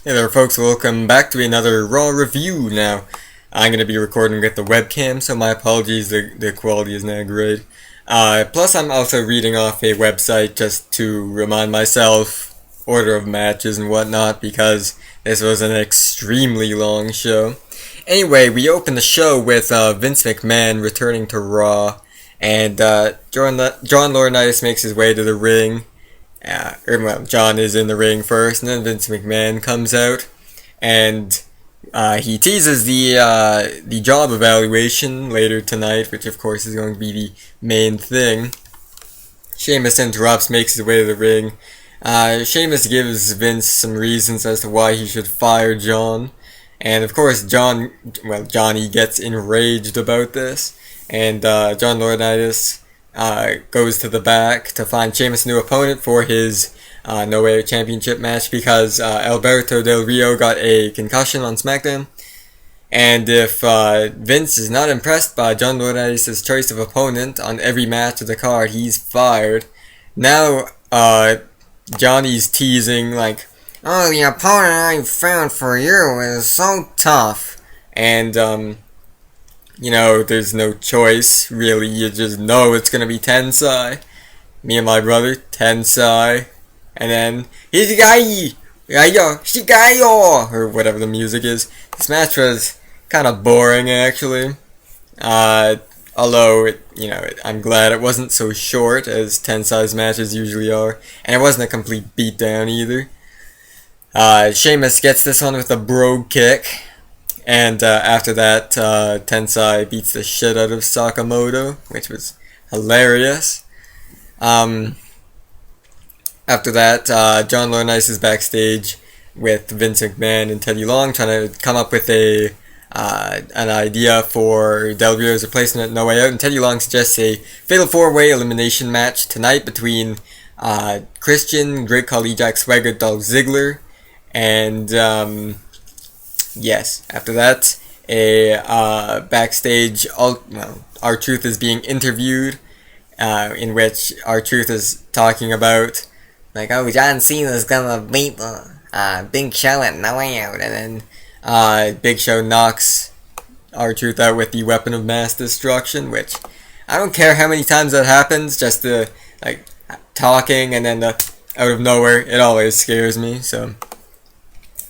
Hey there folks, welcome back to another Raw review. Now, I'm going to be recording with the webcam, so my apologies, the quality is not great. Plus I'm also reading off a website just to remind myself order of matches and whatnot, because this was an extremely long show. Anyway, we open the show with Vince McMahon returning to Raw, and John Laurinaitis makes his way to the ring. John is in the ring first, and then Vince McMahon comes out, and he teases the job evaluation later tonight, which of course is going to be the main thing. Sheamus interrupts, makes his way to the ring. Sheamus gives Vince some reasons as to why he should fire John, and of course Johnny gets enraged about this, and John Laurinaitis goes to the back to find Sheamus' new opponent for his No Way Out Championship match, because Alberto Del Rio got a concussion on SmackDown. And if Vince is not impressed by John Laurinaitis' choice of opponent on every match of the card, he's fired. Now, Johnny's teasing like, "Oh, the opponent I found for you is so tough." And, there's no choice, really. You just know it's gonna be Tensai. Me and my brother, Tensai. And then, Higayi! Shigayo! Or whatever the music is. This match was kind of boring, actually. Although, I'm glad it wasn't so short as Tensai's matches usually are. And it wasn't a complete beatdown either. Sheamus gets this one with a brogue kick. And after that, Tensai beats the shit out of Sakamoto, which was hilarious. After that, John Laurinaitis is backstage with Vince McMahon and Teddy Long, trying to come up with an idea for Del Rio's replacement at No Way Out. And Teddy Long suggests a fatal 4-way elimination match tonight between Christian, Great Khali, Jack Swagger, Dolph Ziggler, and yes, after that, backstage, R-Truth is being interviewed, in which R-Truth is talking about, like, oh, John Cena's gonna beat Big Show at No Way Out, and then Big Show knocks R-Truth out with the weapon of mass destruction, which, I don't care how many times that happens, just the, talking, and then out of nowhere, it always scares me, so...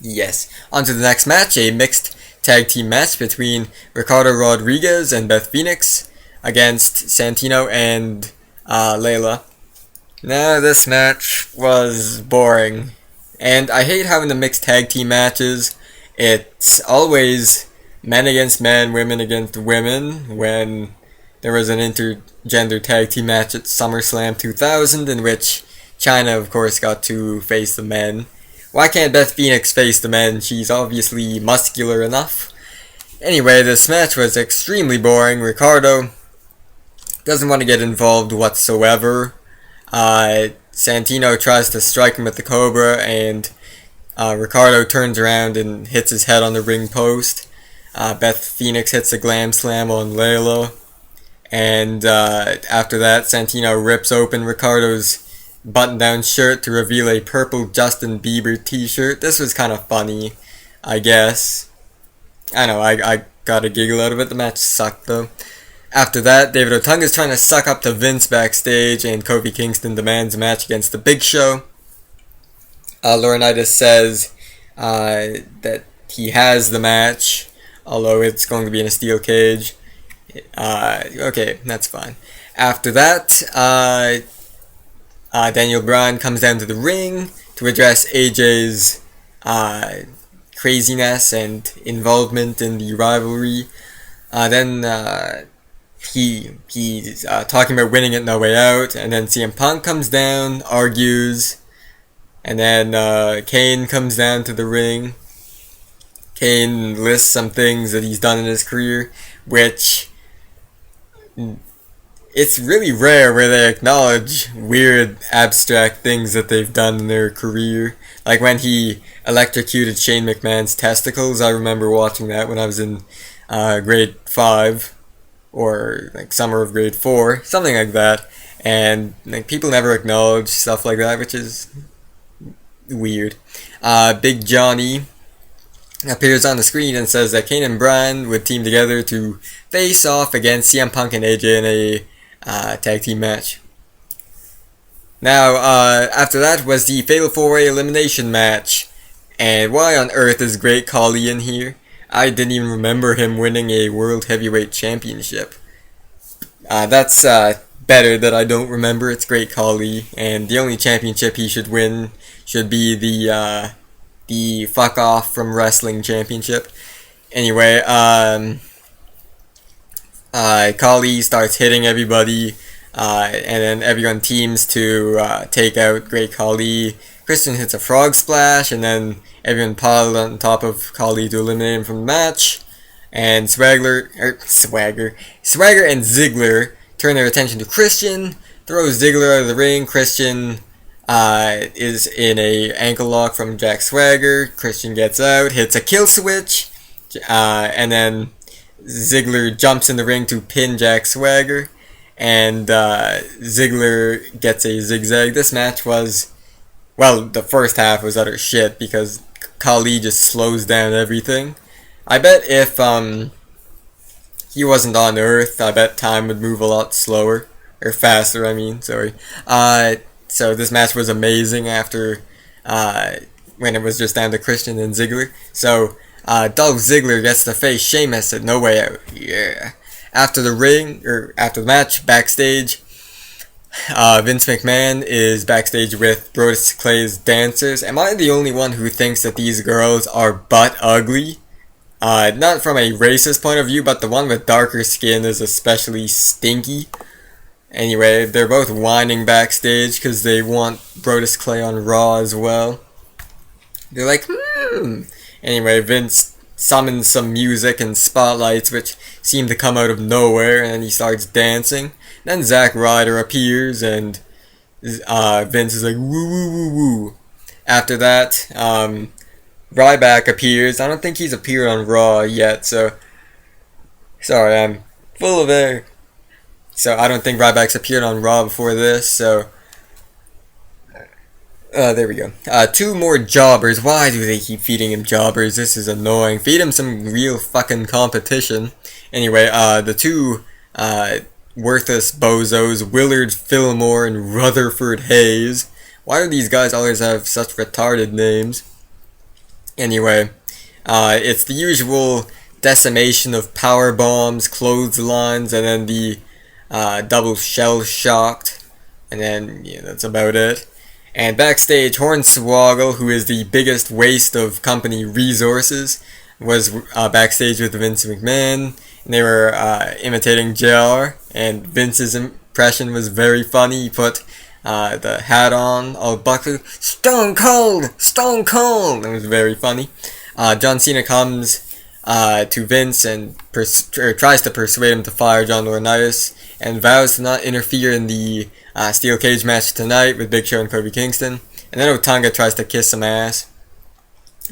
Yes. On to the next match, a mixed tag team match between Ricardo Rodriguez and Beth Phoenix against Santino and Layla. Now, this match was boring. And I hate having the mixed tag team matches. It's always men against men, women against women, when there was an intergender tag team match at SummerSlam 2000, in which Chyna, of course, got to face the men. Why can't Beth Phoenix face the men? She's obviously muscular enough. Anyway, this match was extremely boring. Ricardo doesn't want to get involved whatsoever. Santino tries to strike him with the Cobra, and Ricardo turns around and hits his head on the ring post. Beth Phoenix hits a glam slam on Layla. And after that, Santino rips open Ricardo's button-down shirt to reveal a purple Justin Bieber t-shirt. This was kind of funny, I guess. I know, I got a giggle out of it. The match sucked, though. After that, David Otunga is trying to suck up to Vince backstage, and Kofi Kingston demands a match against the Big Show. Laurinaitis says that he has the match, although it's going to be in a steel cage. Okay, that's fine. After that, Daniel Bryan comes down to the ring to address AJ's craziness and involvement in the rivalry. Then he's talking about winning at No Way Out, and then CM Punk comes down, argues, and then Kane comes down to the ring. Kane lists some things that he's done in his career, which... it's really rare where they acknowledge weird, abstract things that they've done in their career. Like when he electrocuted Shane McMahon's testicles. I remember watching that when I was in grade 5, or summer of grade 4, something like that. And people never acknowledge stuff like that, which is weird. Big Johnny appears on the screen and says that Kane and Bryan would team together to face off against CM Punk and AJ in a tag team match. Now, after that was the Fatal 4-Way Elimination match. And why on earth is Great Khali in here? I didn't even remember him winning a World Heavyweight Championship. That's better that I don't remember. It's Great Khali, and the only championship he should win should be the fuck off from wrestling championship. Anyway, Khali starts hitting everybody, and then everyone teams to take out Great Khali. Christian hits a frog splash, and then everyone piled on top of Khali to eliminate him from the match. And Swagger and Ziggler turn their attention to Christian, throws Ziggler out of the ring. Christian is in a ankle lock from Jack Swagger. Christian gets out, hits a kill switch, and then Ziggler jumps in the ring to pin Jack Swagger, and Ziggler gets a zigzag. This match was, well, the first half was utter shit because Khali just slows down everything. I bet if he wasn't on Earth, I bet time would move a lot slower. Or faster, I mean, sorry. So this match was amazing after when it was just down to Christian and Ziggler. So Dolph Ziggler gets to face Sheamus at No Way Out. Yeah. After the match, backstage, Vince McMahon is backstage with Brodus Clay's dancers. Am I the only one who thinks that these girls are butt ugly? Not from a racist point of view, but the one with darker skin is especially stinky. Anyway, they're both whining backstage because they want Brodus Clay on Raw as well. They're like, Anyway, Vince summons some music and spotlights which seem to come out of nowhere, and then he starts dancing. Then Zack Ryder appears, and Vince is like, woo woo woo woo. After that, Ryback appears. I don't think he's appeared on Raw yet, so... Sorry, I'm full of air. So I don't think Ryback's appeared on Raw before this, so... there we go. Two more jobbers. Why do they keep feeding him jobbers? This is annoying. Feed him some real fucking competition. Anyway, the two worthless bozos, Willard, Fillmore, and Rutherford Hayes. Why do these guys always have such retarded names? Anyway, it's the usual decimation of power bombs, clotheslines, and then the double shell shocked, and then that's about it. And backstage, Hornswoggle, who is the biggest waste of company resources, was backstage with Vince McMahon, and they were imitating JR, and Vince's impression was very funny. He put the hat on, all buckled, Stone Cold! Stone Cold! It was very funny. John Cena comes to Vince and tries to persuade him to fire John Laurinaitis, and vows to not interfere in the steel cage match tonight with Big Show and Kofi Kingston. And then Otunga tries to kiss some ass,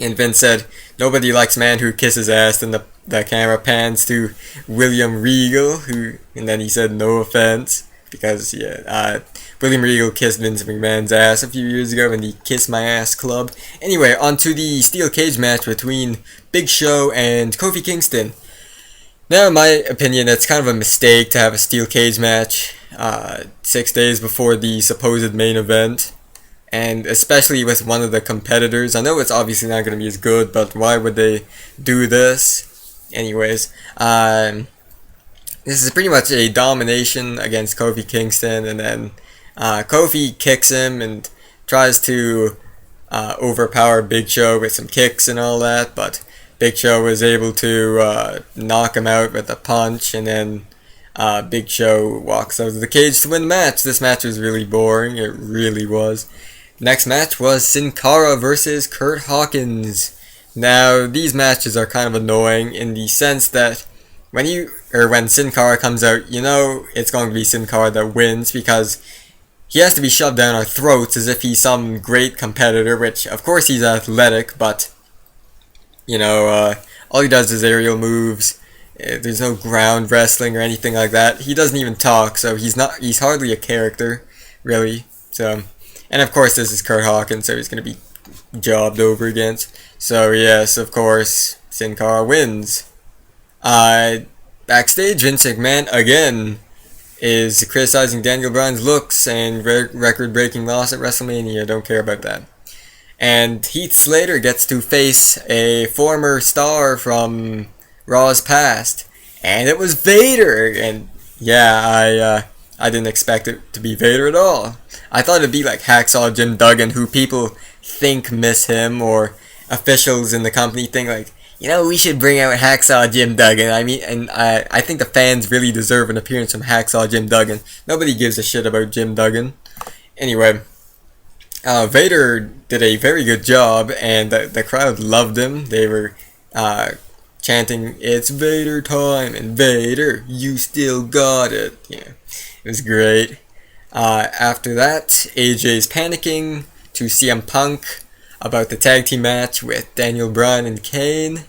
and Vince said, nobody likes a man who kisses ass. Then the camera pans to William Regal, and then he said, no offense, because William Regal kissed Vince McMahon's ass a few years ago in the Kiss My Ass Club. Anyway, on to the steel cage match between Big Show and Kofi Kingston. Now, in my opinion, it's kind of a mistake to have a steel cage match 6 days before the supposed main event, and especially with one of the competitors. I know it's obviously not going to be as good, but why would they do this? Anyways, this is pretty much a domination against Kofi Kingston, and then Kofi kicks him and tries to overpower Big Show with some kicks and all that, but Big Show was able to knock him out with a punch, and then Big Show walks out of the cage to win the match. This match was really boring. It really was. Next match was Sin Cara versus Curt Hawkins. Now, these matches are kind of annoying in the sense that when Sin Cara comes out, it's going to be Sin Cara that wins, because he has to be shoved down our throats as if he's some great competitor, which, of course, he's athletic, but, all he does is aerial moves. There's no ground wrestling or anything like that. He doesn't even talk, so he's hardly a character, really. So, and of course, this is Curt Hawkins, so he's going to be jobbed over against. So yes, of course, Sin Cara wins. Backstage, Vince McMahon again is criticizing Daniel Bryan's looks and record-breaking loss at WrestleMania. Don't care about that. And Heath Slater gets to face a former star from Raw's past, and it was Vader. And yeah, I didn't expect it to be Vader at all. I thought it'd be like Hacksaw Jim Duggan, who people think miss him, or officials in the company think like, you know, we should bring out Hacksaw Jim Duggan. I mean, and I think the fans really deserve an appearance from Hacksaw Jim Duggan. Nobody gives a shit about Jim Duggan. Anyway, Vader did a very good job, and the crowd loved him. They were chanting, "It's Vader time," and "Vader, you still got it." Yeah, it was great. After that, AJ's panicking to CM Punk about the tag team match with Daniel Bryan and Kane,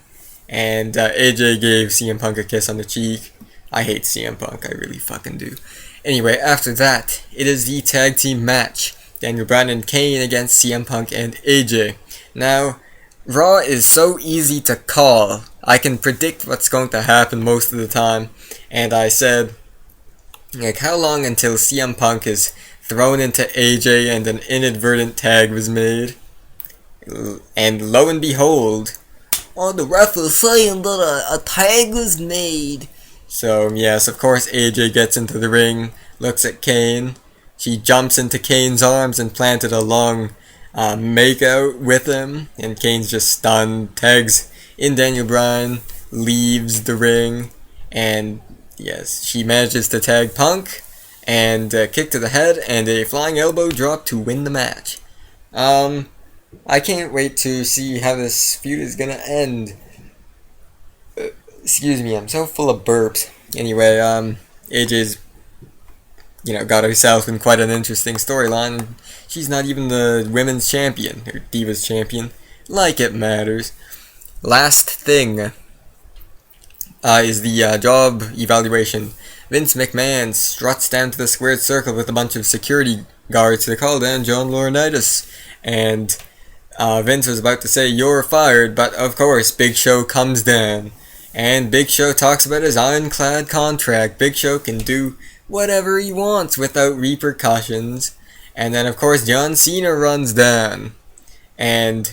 and AJ gave CM Punk a kiss on the cheek. I hate CM Punk, I really fucking do. Anyway, after that, it is the tag team match. Daniel Bryan and Kane against CM Punk and AJ. Now, Raw is so easy to call. I can predict what's going to happen most of the time, and I said, like, how long until CM Punk is thrown into AJ and an inadvertent tag was made? And lo and behold, the ref was saying that a tag was made. So yes, of course AJ gets into the ring, looks at Kane. She jumps into Kane's arms and planted a long makeout with him. And Kane's just stunned, tags in Daniel Bryan, leaves the ring. And yes, she manages to tag Punk, and kick to the head, and a flying elbow drop to win the match. I can't wait to see how this feud is gonna end. Excuse me, I'm so full of burps. Anyway, AJ's, got herself in quite an interesting storyline. She's not even the women's champion, or Divas champion, like it matters. Last thing is the job evaluation. Vince McMahon struts down to the squared circle with a bunch of security guards to call down John Laurinaitis, and Vince was about to say, "You're fired," but of course Big Show comes down, and Big Show talks about his ironclad contract. Big Show can do whatever he wants without repercussions. And then of course John Cena runs down, and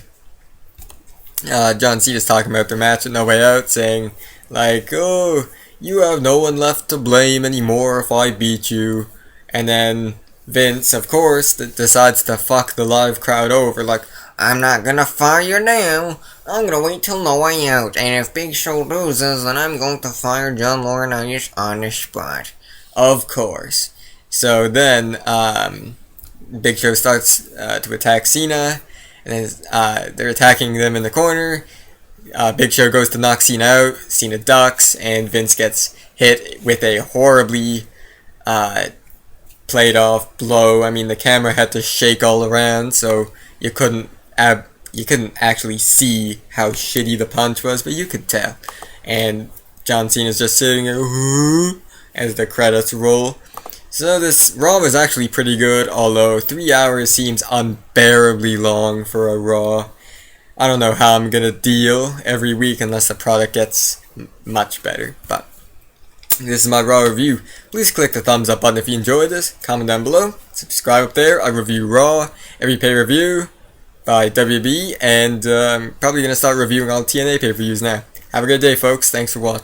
John Cena's talking about their match at No Way Out, saying like, "Oh, you have no one left to blame anymore if I beat you." And then Vince, of course, decides to fuck the live crowd over, like, "I'm not gonna fire you now. I'm gonna wait till No Way Out, and if Big Show loses, then I'm going to fire John Laurinaitis on the spot." Of course. So then, Big Show starts to attack Cena, and then they're attacking them in the corner. Big Show goes to knock Cena out. Cena ducks, and Vince gets hit with a horribly played off blow. I mean, the camera had to shake all around, so you couldn't actually see how shitty the punch was, but you could tell. And John Cena's just sitting there as the credits roll. So this Raw was actually pretty good, although 3 hours seems unbearably long for a Raw. I don't know how I'm gonna deal every week unless the product gets much better, but this is my Raw review. Please click the thumbs up button if you enjoyed this, comment down below, subscribe up there. I review Raw, every pay-per-view by WB, and I'm probably gonna start reviewing all TNA pay-per-views now. Have a good day, folks. Thanks for watching.